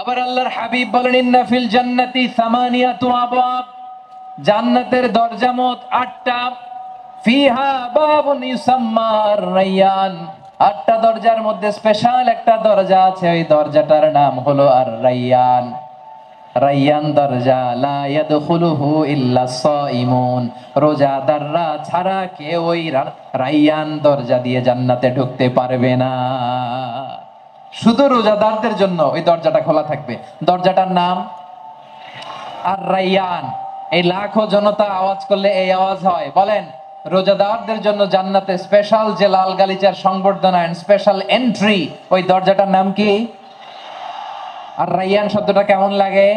আবার আল্লাহর হাবিব বলেন ইন্না ফিল জান্নাতি সামানিয়াতু আবওয়াব, জান্নাতের দরজা মোট 8টা। ফিহা বাবুন ইউসাম্মা আর-রায়্যান, 8টা দরজার মধ্যে স্পেশাল একটা দরজা আছে, ওই দরজাটার নাম হলো আর-রায়্যান। রায়্যান দরজা, লা ইয়াদখুলুহু ইল্লা সাইমুন, রোজাদাররা ছাড়া কেউ ওই রায়্যান দরজা দিয়ে জান্নাতে ঢুকতে পারবে না। শুধু রোজাদারদের জন্য ওই দরজাটা খোলা থাকবে। দরজাটার নাম আর-রায়্যান। এই লাখো জনতা আওয়াজ করলে এই আওয়াজ হয়, বলেন রোজাদারদের জন্য জান্নাতে স্পেশাল যে লাল গালিচার সংবর্ধনা এন্ড স্পেশাল এন্ট্রি, ওই দরজাটার নাম কি? আর-রায়্যান শব্দটা কেমন লাগে?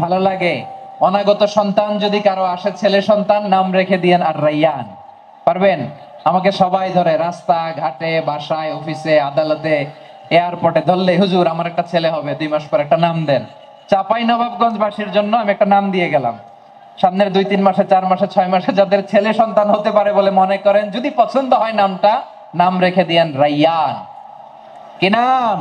ভালো লাগে। অনাগত সন্তান যদি কারো আসে, ছেলে সন্তান, নাম রেখে দিয়েন আর-রায়্যান। পারবেন? আমাকে সবাই ধরে রাস্তা ঘাটে, বাসায়, অফিসে, আদালতে, এয়ারপোর্টে ধরলে, হুজুর আমার একটা ছেলে হবে 2 মাস পর, একটা নাম দেন। চাঁপাইনবাবগঞ্জবাসীর জন্য আমি একটা নাম দিয়ে গেলাম। সামনের 2-3 মাসে, 4 মাসে, 6 মাসে যাদের ছেলে সন্তান হতে পারে বলে মনে করেন, যদি পছন্দ হয় নামটা, নাম রেখে দিয়েন রায়্যান। কি নাম?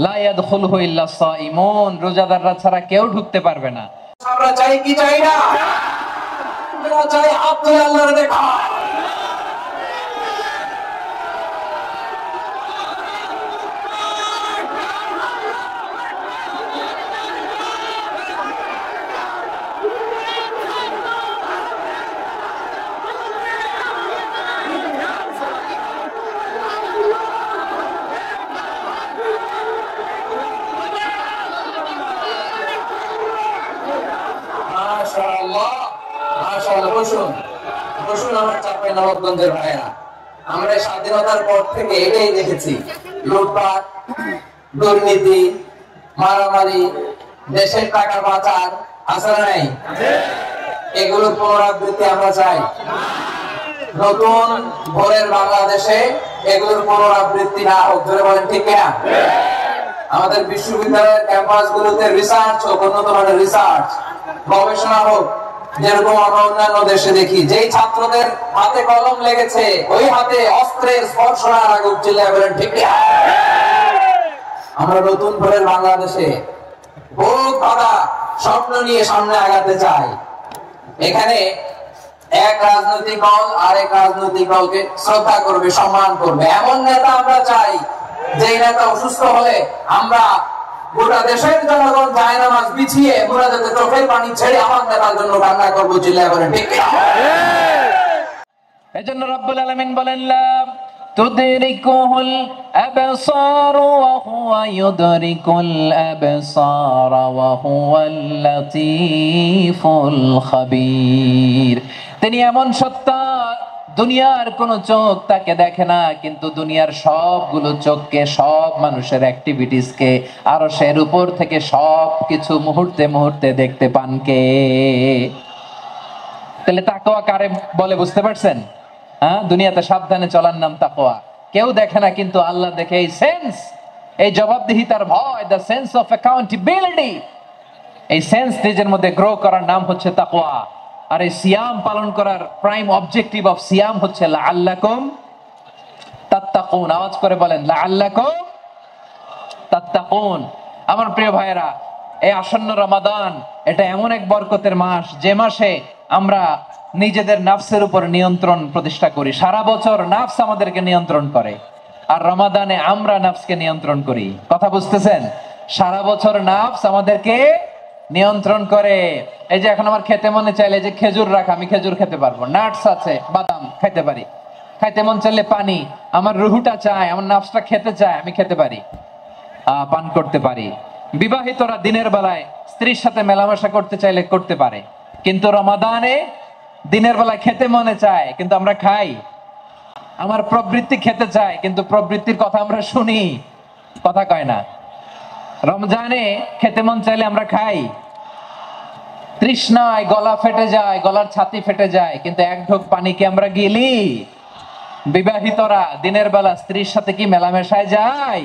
লা ইয়াদখুলুহু ইল্লা সাইমুন, রোজাদাররা ছাড়া কেউ ঢুকতে পারবে না। আমরা চাই কি চাই না? আমরা চাই হাত তুলে আল্লাহর দেখা। বসুন আমার চাঁপাইনবাবগঞ্জের ভাইরা, আমরা স্বাধীনতার পর থেকে এটাই দেখেছি, লুটপাট, দুর্নীতি, মারামারি, দেশের টাকা পাচার, আছে নাই? এগুলো পুনরাবৃত্তি আমরা চাই। নতুন ভোরের বাংলাদেশে এগুলোর পুনরাবৃত্তি না হোক, ধরে বলেন ঠিক না? আমাদের বিশ্ববিদ্যালয়ের ক্যাম্পাস গুলোতে রিসার্চ হোক, উন্নত মানের রিসার্চ, গবেষণা হোক, যেরকম আমরা অন্যান্য দেশে দেখি। যেই ছাত্রদের হাতে কলম লেগেছে, ওই হাতে অস্ত্রের স্পর্শ না লাগুক, চিল্লায় বলেন ঠিক না? আমরা নতুন ভোরের বাংলাদেশে বুক বাঁধা স্বপ্ন নিয়ে সামনে আগাতে চাই। এখানে এক রাজনৈতিক দল আরেক রাজনৈতিক দলকে শ্রদ্ধা করবে, সম্মান করবে, এমন নেতা আমরা চাই যেই নেতা অসুস্থ হলে আমরা গোটা দেশের জনগণ জায়নামাজ বিছিয়ে মুনাজাতে চোখের পানি ছেড়ে আমার নেতার জন্য কান্না করবো, চিল্লায় বলেন ঠিক না? এজন্য রব্বুল আলামিন বলেন লা তুদরিকুহুল আবসার ওয়া হুয়া ইউদরিকুল আবসার ওয়া হুয়াল লাতীফুল খাবীর। তিনি এমন সত্তা, দুনিয়ার কোন চোখ তাকে দেখে না, কিন্তু দুনিয়ার সবগুলো চোখকে, সব মানুষের অ্যাক্টিভিটিসকে, আরশের উপর থেকে সবকিছু মুহূর্তে মুহূর্তে দেখতে পান কে? তাহলে তাকওয়া কারে বলে বুঝতে পারছেন? দুনিয়াতে সাবধানে চলার নাম তাকওয়া। কেউ দেখে না কিন্তু আল্লাহ দেখে। এই সেন্স, এই জবাবদিহিতার ভয়, দ্য সেন্স অফ অ্যাকাউন্টেবিলিটি, এই সেন্স নিজের মধ্যে গ্রো করার নাম হচ্ছে তাকওয়া। আর এই সিয়াম পালন করার প্রাইম অবজেক্টিভ অফ সিয়াম হচ্ছে লাআল্লাকুম তাত্তাকুন। আওয়াজ করে বলেন লাআল্লাকুম তাত্তাকুন। আমার প্রিয় ভাইয়েরা, এই আসন্ন রমাদান, এটা এমন এক বরকতের মাস, যে মাসে আমরা নিজেদের নাফসের উপর নিয়ন্ত্রণ প্রতিষ্ঠা করি। সারা বছর নাফস আমাদেরকে নিয়ন্ত্রণ করে, আর রমাদানে আমরা নাফসকে নিয়ন্ত্রণ করি। কথা বুঝতেছেন? সারা বছর নাফস আমাদেরকে নিয়ন্ত্রণ করে। এই যে এখন আমার খেতে মনে চাইলে যে খেজুর রাখা, আমি খেজুর খেতে পারবো, নাটস আছে, বাদাম খেতে পারি। খাইতে মন চাইলে পানি, আমার রুহুটা চায়, আমার নাফসটা খেতে চায়, আমি খেতে পারি, পান করতে পারি। বিবাহিতরা দিনের বেলায় স্ত্রীর সাথে মেলামেশা করতে চাইলে করতে পারে, কিন্তু রমাদানে দিনের বেলায় খেতে মনে চায় কিন্তু আমরা খাই। আমার প্রবৃত্তি খেতে চায় কিন্তু প্রবৃত্তির কথা আমরা শুনি, কথা কয় না। রমজানে খেতে মন চাইলে আমরা খাই, তৃষ্ণায় গলা ফেটে যায়, গলার ছাতি ফেটে যায়, কিন্তু এক ঢোক পানি কি আমরা গিলি? বিবাহিতরা দিনের বেলা স্ত্রীর সাথে কি মেলামেশায় যায়?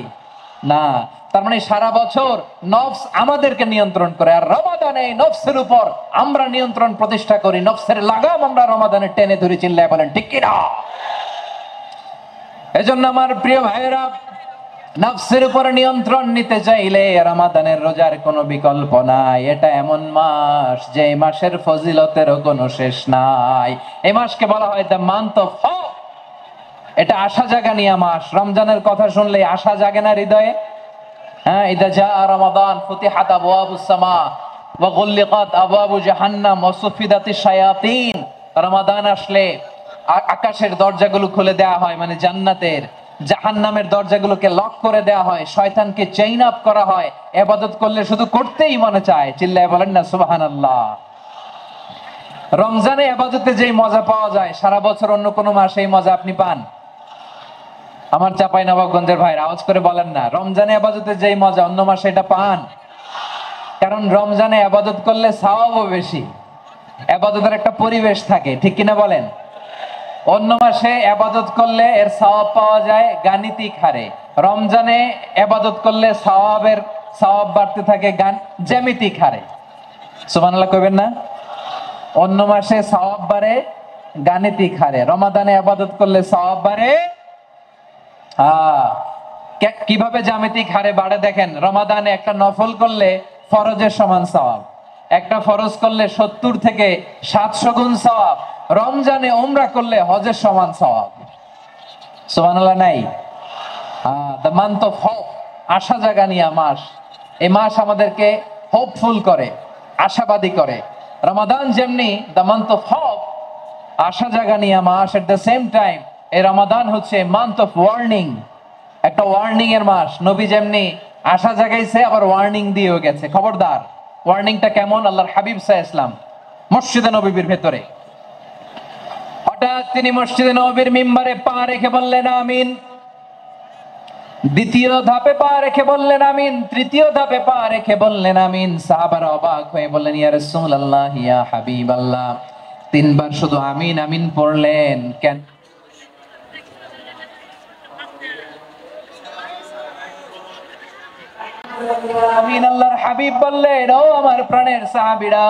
না। তার মানে সারা বছর নফস আমাদেরকে নিয়ন্ত্রণ করে, আর রমাদানে নফসের উপর আমরা নিয়ন্ত্রণ প্রতিষ্ঠা করি। নফসের লাগাম আমরা রমাদানে টেনে ধরে, চিল্লায় বলেন ঠিক কিনা? এজন্য আমার প্রিয় ভাইয়েরা, নফসের উপর নিয়ন্ত্রণ নিতে চাইলে রমাদানের রোজার কোনো বিকল্প নাই। এটা এমন মাস যে মাসের ফজিলতেরও কোনো শেষ নাই। এই মাসকে বলা হয় দ্য মান্থ অফ হোপ। এটা আশা জাগানিয়া মাস। রমজানের কথা শুনলে আশা জাগে না হৃদয়ে? হ্যাঁ, ইদা জা রমাদান ফুতিহাত আবওয়াবুস সামা ওয়া গুল্লিকাত আবওয়াবু জাহান্নাম ওয়া সুফিদাতিশ শায়াতিন। রমাদান আসলে আকাশের দরজাগুলো খুলে দেওয়া হয়, মানে জান্নাতের। জাহান্নামের দরজাগুলোকে লক করে দেওয়া হয়, শয়তানকে চেইন আপ করা হয়। ইবাদত করলে শুধু করতেই মনে চায়। চিল্লায় বলেন না সুবহানাল্লাহ। রমজানে ইবাদতে যেই মজা পাওয়া যায় সারা বছর অন্য কোনো মাসে এই মজা আপনি পান? আমার চাঁপাইনবাবগঞ্জের ভাইরা আওয়াজ করে বলেন না, রমজানে ইবাদতে যেই মজা অন্য মাসে এটা পান? কারণ রমজানে ইবাদত করলে সওয়াবও বেশি, ইবাদতের একটা পরিবেশ থাকে, ঠিক কিনা বলেন? অন্য মাসে ইবাদত করলে এর সওয়াব পাওয়া যায় গাণিতিক হারে, রমজানে ইবাদত করলে সওয়াব বাড়তে থাকে জ্যামিতিক হারে। সুবহানাল্লাহ কইবেন না? অন্য মাসে সওয়াব বাড়ে গাণিতিক হারে, রমাদানে ইবাদত করলে সওয়াব বাড়ে কিভাবে জ্যামিতিক হারে বাড়ে দেখেন। রমাদানে একটা নফল করলে ফরজের সমান সওয়াব, একটা ফরজ করলে 70 থেকে 700 গুণ সওয়াব। রমজানে উমরা করলে হজের সমান সওয়াব। সুবহানাল্লাহ নাই? দ্য মান্থ অফ হোপ, আশা জাগানিয়া মাস। এই মাস আমাদেরকে হোপফুল করে, আশাবাদী করে। রমাদান যেমনি দ্য মান্থ অফ হোপ, আশা জাগানিয়া মাস, এট দ্য সেম টাইম এই রমাদান হচ্ছে মান্থ অফ ওয়ার্নিং, একটা ওয়ার্নিং এর মাস। নবী যেমনি আশা জাগাইছে আবার ওয়ার্নিং দিয়েও গেছে, খবরদার। ওয়ার্নিংটা কেমন? আল্লাহর হাবিব সাল্লাল্লাহু আলাইহি ওয়াসাল্লাম মসজিদে নববীর ভেতরে হঠাৎ তিনি মসজিদে নববীর মিম্বারে পা রেখে বললেন আমিন। দ্বিতীয় ধাপে পা রেখে বললেন আমিন, তৃতীয় ধাপে পা রেখে বললেন আমিন। সাহাবারা অবাক হয়ে বললেন ইয়া রাসূলুল্লাহ, ইয়া হাবিবাল্লাহ, 3 বার শুধু আমিন আমিন পড়লেন কেন? আমিন। আল্লাহর হাবিব বললেন, ও আমার প্রাণের সাহাবীরা,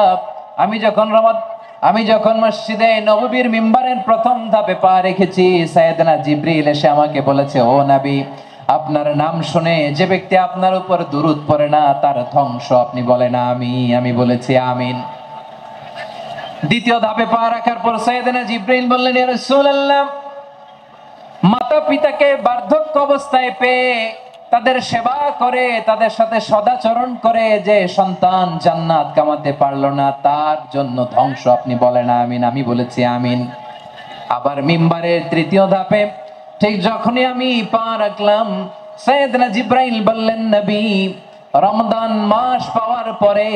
আমি যখন মসজিদে নববীর মিম্বারের প্রথম ধাপে পা রেখেছি, সাইয়েদনা জিবরিল এসে আমাকে বলেছে, ও নবী, আপনার নাম শুনে যে ব্যক্তি আপনার উপর দুরূদ পড়ে না তার ধ্বংস। আপনি বলেন আমি বলেছি আমিন। দ্বিতীয় ধাপে পা রাখার পর সাইয়েদনা জিবরিল বললেন, ইয়া রাসূলুল্লাহ, মাতা পিতাকে বার্ধক্য অবস্থায় পেয়ে তাদের সেবা করে, তাদের সাথে সদাচরণ করে যে সন্তান জান্নাত কামাতে পারলো না তার জন্য ধ্বংস। আপনি বলেন আমিন। আমি বলেছি আমিন। আবার মিম্বারের তৃতীয় ধাপে ঠিক যখনই আমি পা রাখলাম, সাইয়েদনা জিবরাইল বললেন, নবী, রমজান মাস পাওয়ার পরে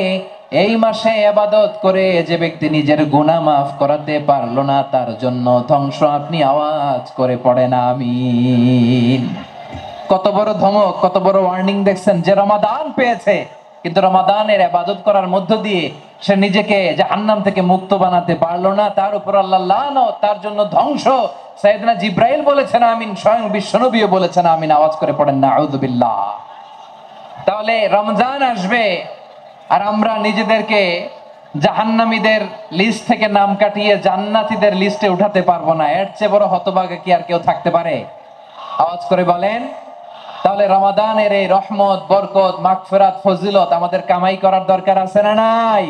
এই মাসে ইবাদত করে যে ব্যক্তি নিজের গুনাহ মাফ করাতে পারলো না তার জন্য ধ্বংস। আপনি আওয়াজ করে পড়েন আমিন। কত বড় ধমক, কত বড় ওয়ার্নিং দেখছেন। যে রমাদান পেয়েছে কিন্তু রমাদানের ইবাদত করার মধ্য দিয়ে সে নিজেকে জাহান্নাম থেকে মুক্ত বানাতে পারলো না, তার উপর আল্লাহর লানত, তার জন্য ধ্বংস। সাইয়েদনা জিবরাইল বলেছেন আমিন, স্বয়ং বিশ্বনবীও বলেছেন আমিন। আওয়াজ করে পড়েন নাউযু বিল্লাহ। তাহলে রমজান আসবে আর আমরা নিজেদেরকে জাহান্নামীদের লিস্ট থেকে নাম কাটিয়ে জান্নাতীদের লিস্টে উঠাতে পারবো না। এর চেয়ে বড় হতভাগা কি আর কেউ থাকতে পারে? আওয়াজ করে বলেন। তাহলে রমাদানের এই রহমত, বরকত, মাগফিরাত, ফজিলত আমাদের কামাই করার দরকার আছে না নাই?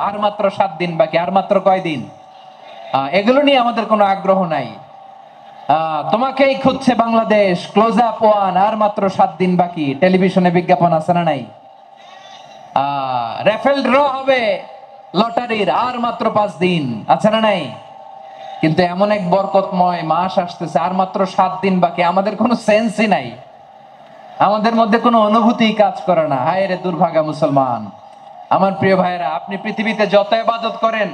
আর মাত্র 7 দিন বাকি। আর মাত্র কয়দিন? এগুলো নিয়ে আমাদের কোনো আগ্রহ নাই। তোমাকেই খুঁজছে বাংলাদেশ, ক্লোজ আপ 1, আর মাত্র 7 দিন বাকি। টেলিভিশনে বিজ্ঞাপন আছে না নাই? রেফেল ড্র হবে লটারির, আর মাত্র 5 দিন আছে না নাই? কিন্তু এমন এক বরকতময় মাস আসতেছে, আর মাত্র 7 দিন বাকি। আমাদের কোনো সেন্সই নাই, আমাদের মধ্যে কোনো অনুভূতি কাজ করে না। হায় রে দুর্ভাগা মুসলমান। আমার প্রিয় ভাইরা, আপনি পৃথিবীতে যত ইবাদত করেন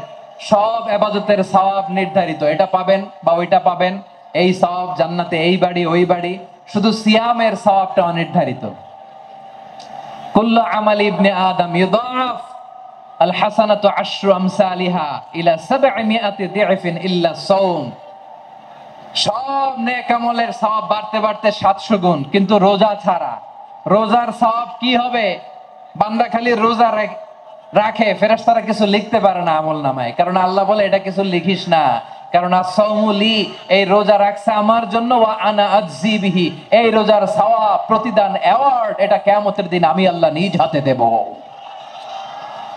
সব ইবাদতের সওয়াব নির্ধারিত। এটা পাবেন বা ওইটা পাবেন, এই সওয়াব জান্নাতে, এই বাড়ি ওই বাড়ি। শুধু সিয়ামের সওয়াবটা অনির্ধারিত। কুল্লু আমালি ইবনে আদম ইউদাফ আল হাসানাতু আশরু আমসালিহা ইলা 700 দি'ফিন ইল্লা সাওম। সব নেক আমলের সওয়াব বাড়তে বাড়তে 700 গুণ, কিন্তু রোজা ছাড়া। রোজার সওয়াব কি হবে? বান্দা খালি রোজা রাখে, ফেরেশতারা কিছু লিখতে পারে না আমল নামায়, কারণ আল্লাহ বলে এটা কিছু লিখিস না, কারণ আস-সাওমুলি, এই রোজা রাখছে আমার জন্য, ওয়া আনা আজজি বিহি, এই রোজার সওয়াব, প্রতিদান, অ্যাওয়ার্ড এটা কিয়ামতের দিন আমি আল্লাহ নিজ হাতে দেব,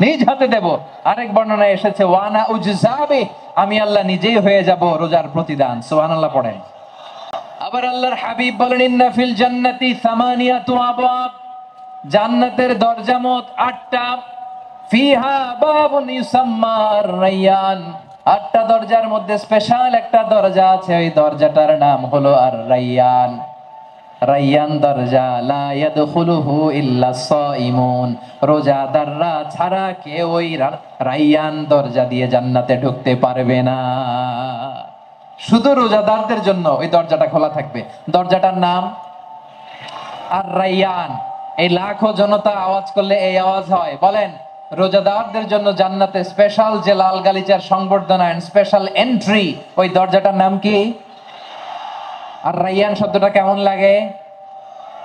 নিজ হাতে দেব। আরেক বর্ণনায় এসেছে ওয়া আনা উজজা বিহি, আমি আল্লাহ নিজেই হয়ে যাব রোজার প্রতিদান। সুবহানাল্লাহ পড়েন। আবার আল্লাহর হাবিব বলেন ইন্না ফিল জান্নাতি সামানিয়াতু আবওয়াব, জান্নাতের দরজা মোট 8টা। ফিহা বাবুন ইউসাম্মা আর-রায়্যান, 8টা দরজার মধ্যে স্পেশাল একটা দরজা আছে, ওই দরজাটার নাম হলো আর-রায়্যান। রায়্যান দরজা, লা ইয়াদখুলুহু ইল্লা সাইমুন, রোজাদাররা ছাড়া কেউ ওই রায়্যান দরজা দিয়ে জান্নাতে ঢুকতে পারবে না। শুধু রোজাদারদের জন্য ওই দরজাটা খোলা থাকবে। দরজাটার নাম আর-রায়্যান। এই লাখো জনতা আওয়াজ করলে এই আওয়াজ হয়, বলেন রোজাদারদের জন্য জান্নাতে স্পেশাল যে লাল গালিচার সংবর্ধনা এন্ড স্পেশাল এন্ট্রি, ওই দরজাটার নাম কি? আর-রায়্যান শব্দটা কেমন লাগে?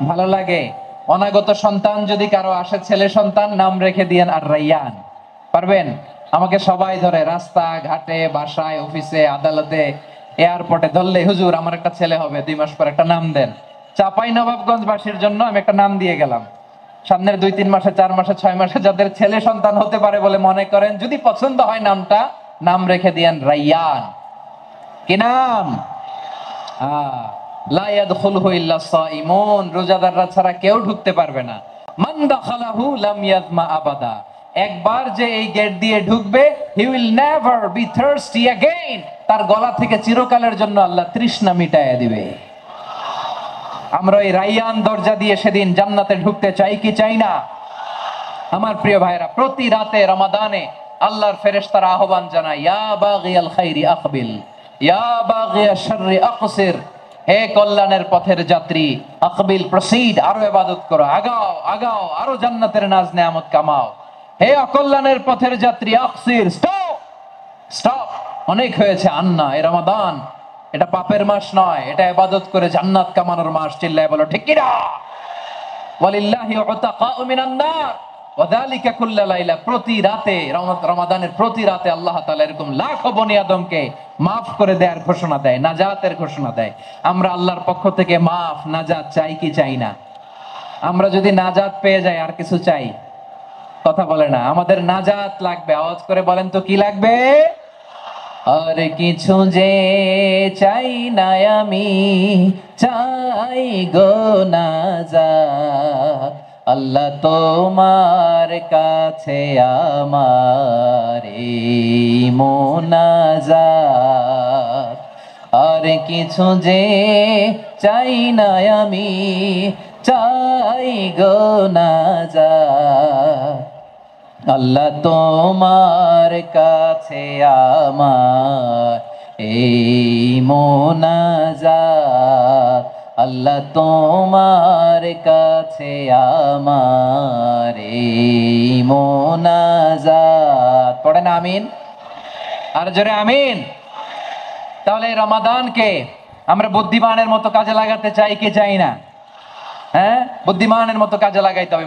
ভালো লাগে। অনাগত সন্তান যদি কারো আসে, ছেলে সন্তান, নাম রেখে দিয়েন আর-রায়্যান। পারবেন? আমাকে সবাই ধরে রাস্তা ঘাটে, বাসায়, অফিসে, আদালতে, এয়ারপোর্টে ধরলে, হুজুর আমার একটা ছেলে হবে 2 মাস পর, একটা নাম দেন। চাঁপাইনবাবগঞ্জবাসীর জন্য আমি একটা নাম দিয়ে গেলাম। সামনের 2-3 মাসে, 4 মাসে, 6 মাসে যাদের ছেলে সন্তান হতে পারে বলে মনে করেন, যদি পছন্দ হয় নামটা, নাম রেখে দিয়েন রায়্যান। কি নাম? লা ইয়াদখুলুহু ইল্লা সাইমুন, রোজাদাররা ছাড়া কেউ ঢুকতে পারবে না। মান দাখালাহু লাম ইয়াযমা আবাদা, একবার যে এই গেট দিয়ে ঢুকবে, he will never be thirsty again, তার গলা থেকে চিরকালের জন্য আল্লাহ তৃষ্ণা মিটায়া দিবে। আমরা এই রায়্যান দরজা দিয়ে সেদিন জান্নাতে ঢুকতে চাই কি চাই না? আমার প্রিয় ভাইরা, প্রতি রাতে রমাদানে আল্লাহর ফেরেশতারা আহ্বান জানায়, ইয়া বাগিয়াল খাইরি আকবিল, ইয়া বাগিয়াশ শাররি আকসির, হে কল্যাণের পথের যাত্রী, আকবিল প্রসিড, আরো ইবাদত করো, আগাও আগাও, আরো জান্নাতের নাজ নেয়ামত কামাও। হে অকল্যাণের পথের যাত্রী, আকসির, স্টপ স্টপ, অনেক হয়েছে। আন্না, এই রমাদান এটা পাপের মাস নয়, এটা ইবাদত করে জান্নাত কামানোর মাস। চিল্লায় বলো ঠিক কি না? ওয়ালিল্লাহি উতাকাউ মিনান নার ওয়া যালিকা কুল্লা লাইলা, প্রতি রাতে, রমাদানের প্রতি রাতে আল্লাহ তাআলা এরকম লাখো বনি আদমকে maaf করে দেয়ার ঘোষণা দেয়, নাজাতের ঘোষণা দেয়। আমরা আল্লাহর পক্ষ থেকে maaf, নাজাত চাই কি চাই না? আমরা যদি নাজাত পেয়ে যাই আর কিছু চাই? কথা বলে না। আমাদের নাজাত লাগবে, আওয়াজ করে বলেন তো কি লাগবে? আর কিছু যে চাই না আমি, চাই গো নাজাত, আল্লাহ তোমার কাছে আমার এই মোনাজাত। আর কিছু যে চাই না আমি, চাই গো নাজাত, আল্লাহ তোমার কাছে আমার এই মোনাজাত, আল্লাহ তোমার কাছে আমার এই মোনাজাত। পড়েন আমিন, আর জোরে আমিন। তাহলে রমাদানকে আমরা বুদ্ধিমানের মতো কাজে লাগাতে চাই কি চাই না? হ্যাঁ, বুদ্ধিমানের মতো কাজে লাগাইতে হবে।